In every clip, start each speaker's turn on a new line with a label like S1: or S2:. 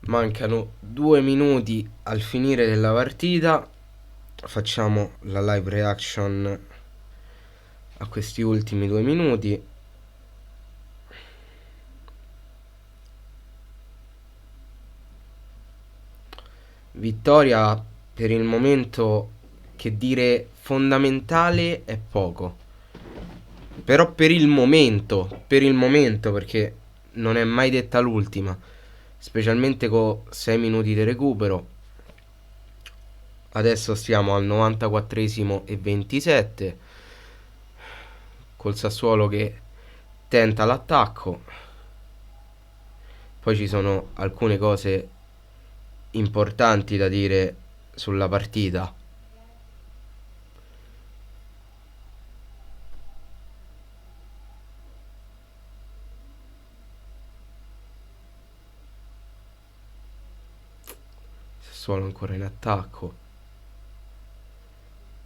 S1: Mancano 2 minuti al finire della partita. Facciamo la live reaction a questi ultimi 2 minuti. Vittoria per il momento, che dire fondamentale è poco. Però per il momento, perché non è mai detta l'ultima, specialmente con 6 minuti di recupero. Adesso stiamo al 94esimo e 27, col Sassuolo che tenta l'attacco. Poi ci sono alcune cose importanti da dire sulla partita. Sassuolo ancora in attacco.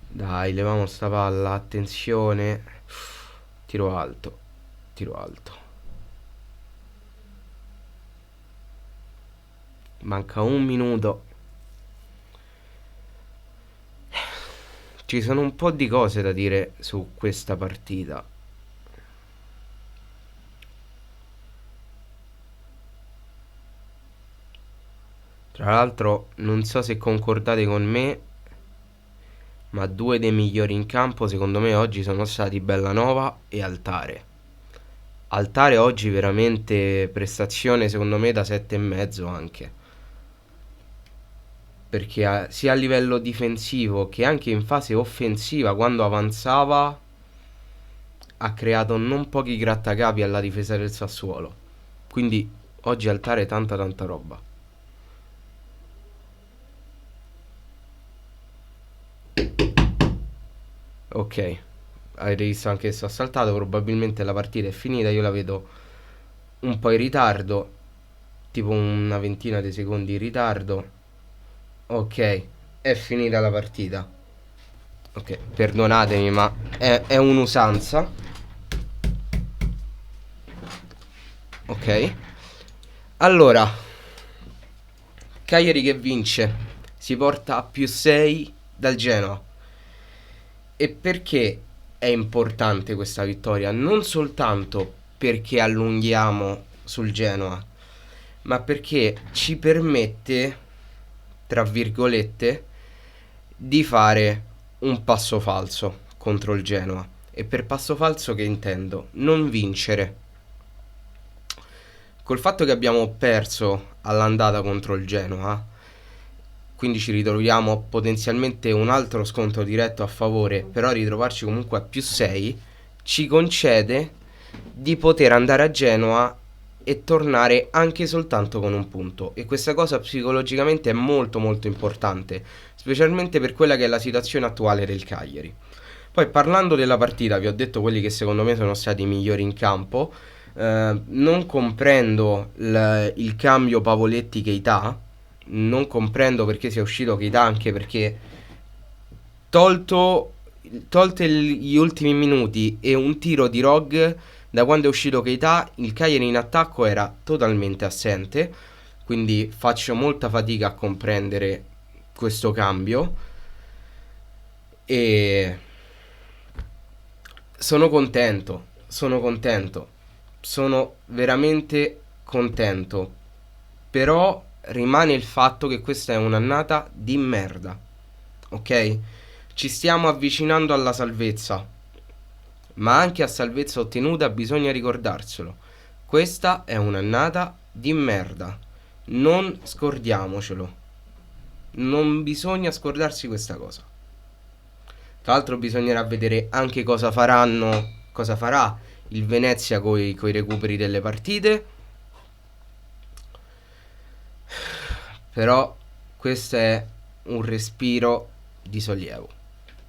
S1: Dai, leviamo sta palla, attenzione. Tiro alto, tiro alto. Manca un minuto. Ci sono un po' di cose da dire su questa partita. Tra l'altro, non so se concordate con me, ma due dei migliori in campo secondo me oggi sono stati Bellanova e Altare. Altare oggi veramente prestazione secondo me da 7,5 anche. Perché sia a livello difensivo che anche in fase offensiva, quando avanzava, ha creato non pochi grattacapi alla difesa del Sassuolo. Quindi oggi Altare tanta tanta roba. Ok, avete visto anche che sto saltato, probabilmente la partita è finita, io la vedo un po' in ritardo, tipo una ventina di secondi in ritardo. Ok, è finita la partita. Ok, perdonatemi, ma è un'usanza. Ok. Allora, Cagliari che vince, si porta a +6 dal Genoa. E perché è importante questa vittoria? Non soltanto perché allunghiamo sul Genoa, ma perché ci permette, tra virgolette, di fare un passo falso contro il Genoa. E per passo falso che intendo? Non vincere. Col fatto che abbiamo perso all'andata contro il Genoa, quindi ci ritroviamo potenzialmente un altro scontro diretto a favore, però ritrovarci comunque a +6 ci concede di poter andare a Genoa e tornare anche soltanto con un punto, e questa cosa psicologicamente è molto molto importante, specialmente per quella che è la situazione attuale del Cagliari. Poi, parlando della partita, vi ho detto quelli che secondo me sono stati i migliori in campo. Non comprendo il cambio Pavoletti-Keita. Non comprendo perché sia uscito Keita, anche perché tolte gli ultimi minuti e un tiro di Rog, da quando è uscito Keita il Cagliari in attacco era totalmente assente, quindi faccio molta fatica a comprendere questo cambio. E sono contento, sono veramente contento, però rimane il fatto che questa è un'annata di merda, ok? Ci stiamo avvicinando alla salvezza, ma anche a salvezza ottenuta bisogna ricordarselo. Questa è un'annata di merda, non scordiamocelo, non bisogna scordarsi questa cosa. Tra l'altro bisognerà vedere anche cosa farà il Venezia coi recuperi delle partite. Però questo è un respiro di sollievo.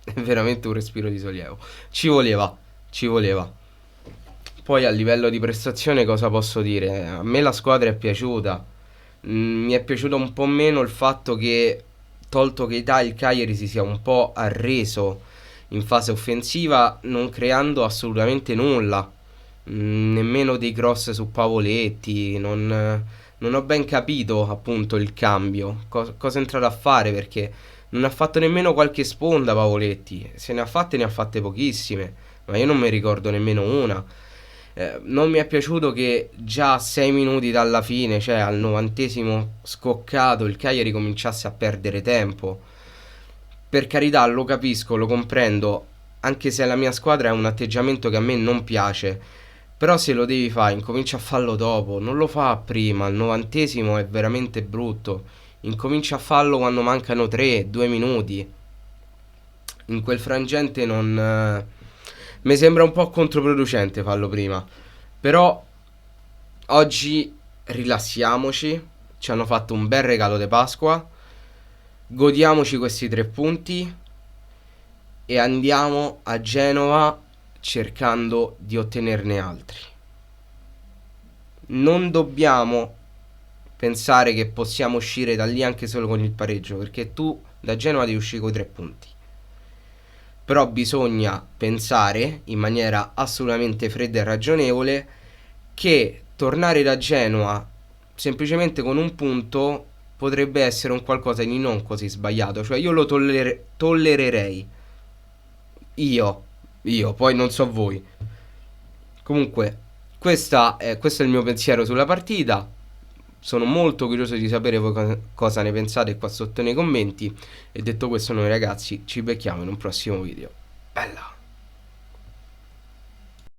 S1: È veramente un respiro di sollievo. Ci voleva, ci voleva. Poi a livello di prestazione cosa posso dire? A me la squadra è piaciuta. Mi è piaciuto un po' meno il fatto che, tolto che il Cagliari si sia un po' arreso in fase offensiva, non creando assolutamente nulla. Nemmeno dei cross su Pavoletti, non non ho ben capito appunto il cambio, cosa è entrato a fare, perché non ha fatto nemmeno qualche sponda Pavoletti, se ne ha fatte pochissime, ma io non mi ricordo nemmeno una. Non mi è piaciuto che già a 6 minuti dalla fine, cioè al 90esimo scoccato, il Cagliari cominciasse a perdere tempo. Per carità, lo capisco, lo comprendo, anche se la mia squadra ha un atteggiamento che a me non piace. Però se lo devi fare, incomincia a farlo dopo, non lo fa prima, al 90esimo è veramente brutto. Incomincia a farlo quando mancano 3-2 minuti. In quel frangente non... mi sembra un po' controproducente farlo prima. Però oggi rilassiamoci, ci hanno fatto un bel regalo di Pasqua, godiamoci questi 3 punti e andiamo a Genova cercando di ottenerne altri. Non dobbiamo pensare che possiamo uscire da lì anche solo con il pareggio, perché tu da Genova devi uscire con i 3 punti. Però bisogna pensare in maniera assolutamente fredda e ragionevole che tornare da Genova semplicemente con un punto potrebbe essere un qualcosa di non così sbagliato, cioè io lo tollererei. Io, poi non so voi. Comunque, questo è il mio pensiero sulla partita. Sono molto curioso di sapere voi cosa ne pensate qua sotto nei commenti. E detto questo, noi ragazzi ci becchiamo in un prossimo video. Bella!